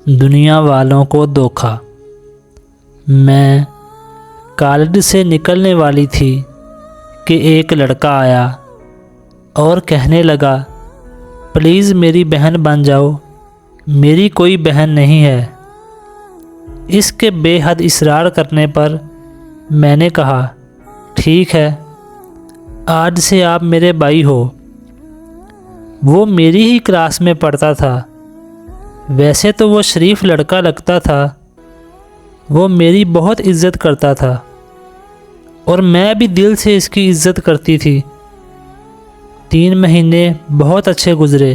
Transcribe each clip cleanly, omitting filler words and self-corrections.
دنیا والوں کو دھوکا۔ میں کالج سے نکلنے والی تھی کہ ایک لڑکا آیا اور کہنے لگا، پلیز میری بہن بن جاؤ، میری کوئی بہن نہیں ہے۔ اس کے بے حد اصرار کرنے پر میں نے کہا، ٹھیک ہے، آج سے آپ میرے بھائی ہو۔ وہ میری ہی کلاس میں پڑھتا تھا، ویسے تو وہ شریف لڑکا لگتا تھا، وہ میری بہت عزت کرتا تھا اور میں بھی دل سے اس کی عزت کرتی تھی۔ 3 مہینے بہت اچھے گزرے،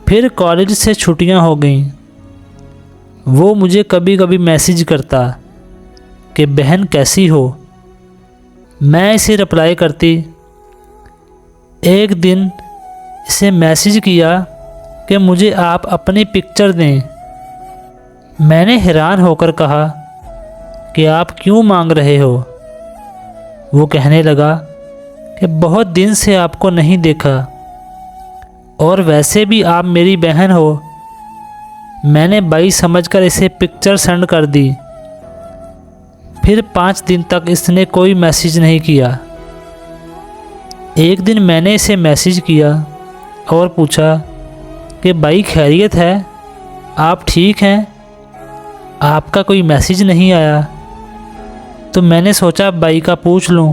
پھر کالج سے چھٹیاں ہو گئیں۔ وہ مجھے کبھی کبھی میسیج کرتا کہ بہن کیسی ہو، میں اسے رپلائی کرتی۔ ایک دن اسے میسیج کیا کہ مجھے آپ اپنی پکچر دیں۔ میں نے حیران ہو کر کہا کہ آپ کیوں مانگ رہے ہو؟ وہ کہنے لگا کہ بہت دن سے آپ کو نہیں دیکھا اور ویسے بھی آپ میری بہن ہو۔ میں نے بھائی سمجھ کر اسے پکچر سینڈ کر دی۔ پھر 5 دن تک اس نے کوئی میسیج نہیں کیا۔ ایک دن میں نے اسے میسیج کیا اور پوچھا کہ بھائی خیریت ہے، آپ ٹھیک ہیں؟ آپ کا کوئی میسیج نہیں آیا، تو میں نے سوچا بھائی کا پوچھ لوں۔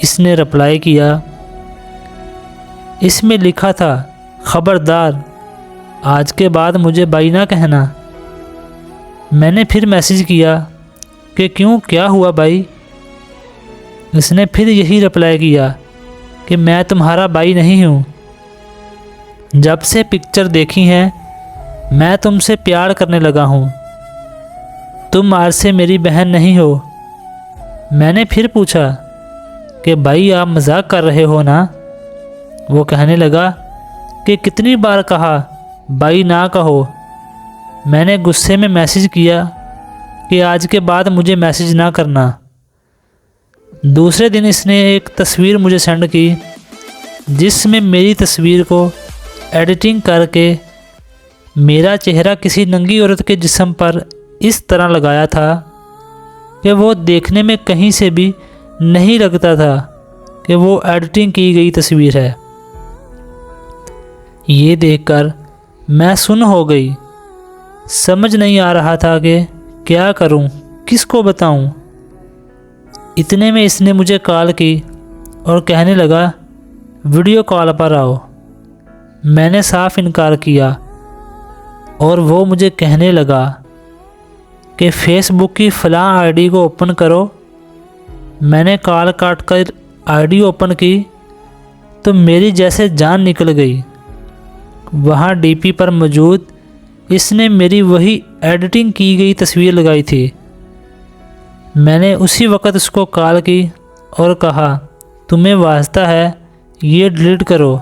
اس نے رپلائی کیا، اس میں لکھا تھا، خبردار، آج کے بعد مجھے بھائی نہ کہنا۔ میں نے پھر میسیج کیا کہ کیوں، کیا ہوا بھائی؟ اس نے پھر یہی رپلائی کیا کہ میں تمہارا بھائی نہیں ہوں۔ جب سے پکچر دیکھی ہیں میں تم سے پیار کرنے لگا ہوں، تم آج سے میری بہن نہیں ہو۔ میں نے پھر پوچھا کہ بھائی آپ مذاق کر رہے ہو نا؟ وہ کہنے لگا کہ کتنی بار کہا بھائی نہ کہو۔ میں نے غصے میں میسیج کیا کہ آج کے بعد مجھے میسیج نہ کرنا۔ دوسرے دن اس نے ایک تصویر مجھے سینڈ کی جس میں میری تصویر کو ایڈیٹنگ کر کے میرا چہرہ کسی ننگی عورت کے جسم پر اس طرح لگایا تھا کہ وہ دیکھنے میں کہیں سے بھی نہیں لگتا تھا کہ وہ ایڈیٹنگ کی گئی تصویر ہے۔ یہ دیکھ کر میں سن ہو گئی، سمجھ نہیں آ رہا تھا کہ کیا کروں، کس کو بتاؤں۔ اتنے میں اس نے مجھے کال کی اور کہنے لگا، ویڈیو کال پر آؤ۔ میں نے صاف انکار کیا اور وہ مجھے کہنے لگا کہ فیس بک کی فلاں آئی ڈی کو اوپن کرو۔ میں نے کال کاٹ کر آئی ڈی اوپن کی تو میری جیسے جان نکل گئی۔ وہاں ڈی پی پر موجود اس نے میری وہی ایڈیٹنگ کی گئی تصویر لگائی تھی۔ میں نے اسی وقت اس کو کال کی اور کہا، تمہیں واسطہ ہے یہ ڈیلیٹ کرو،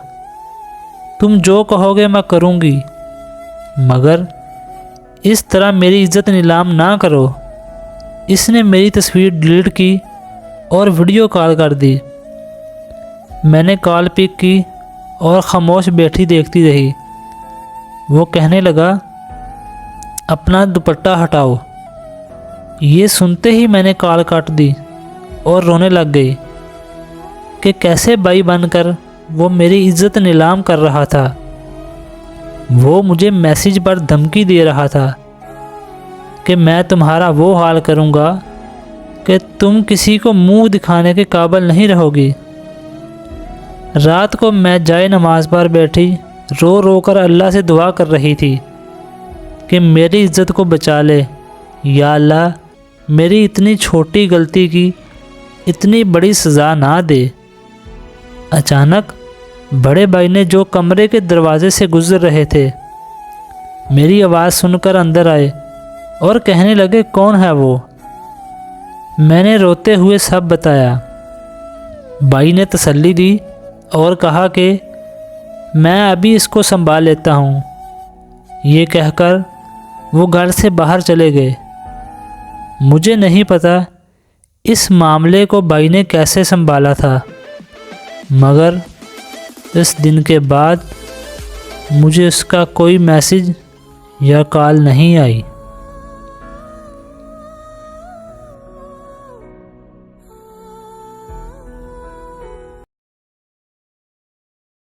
تم جو کہو گے میں کروں گی، مگر اس طرح میری عزت نیلام نہ کرو۔ اس نے میری تصویر ڈیلیٹ کی اور ویڈیو کال کر دی۔ میں نے کال پک کی اور خاموش بیٹھی دیکھتی رہی۔ وہ کہنے لگا، اپنا دوپٹہ ہٹاؤ۔ یہ سنتے ہی میں نے کال کاٹ دی اور رونے لگ گئی کہ کیسے بھائی بن کر وہ میری عزت نیلام کر رہا تھا۔ وہ مجھے میسیج پر دھمکی دے رہا تھا کہ میں تمہارا وہ حال کروں گا کہ تم کسی کو منہ دکھانے کے قابل نہیں رہو گی۔ رات کو میں جائے نماز پر بیٹھی رو رو کر اللہ سے دعا کر رہی تھی کہ میری عزت کو بچا لے، یا اللہ میری اتنی چھوٹی غلطی کی اتنی بڑی سزا نہ دے۔ اچانک بڑے بھائی نے جو کمرے کے دروازے سے گزر رہے تھے میری آواز سن کر اندر آئے اور کہنے لگے، کون ہے وہ؟ میں نے روتے ہوئے سب بتایا۔ بھائی نے تسلی دی اور کہا کہ میں ابھی اس کو سنبھال لیتا ہوں۔ یہ کہہ کر وہ گھر سے باہر چلے گئے۔ مجھے نہیں پتا اس معاملے کو بھائی نے کیسے سنبھالا تھا، مگر اس دن کے بعد مجھے اس کا کوئی میسیج یا کال نہیں آئی۔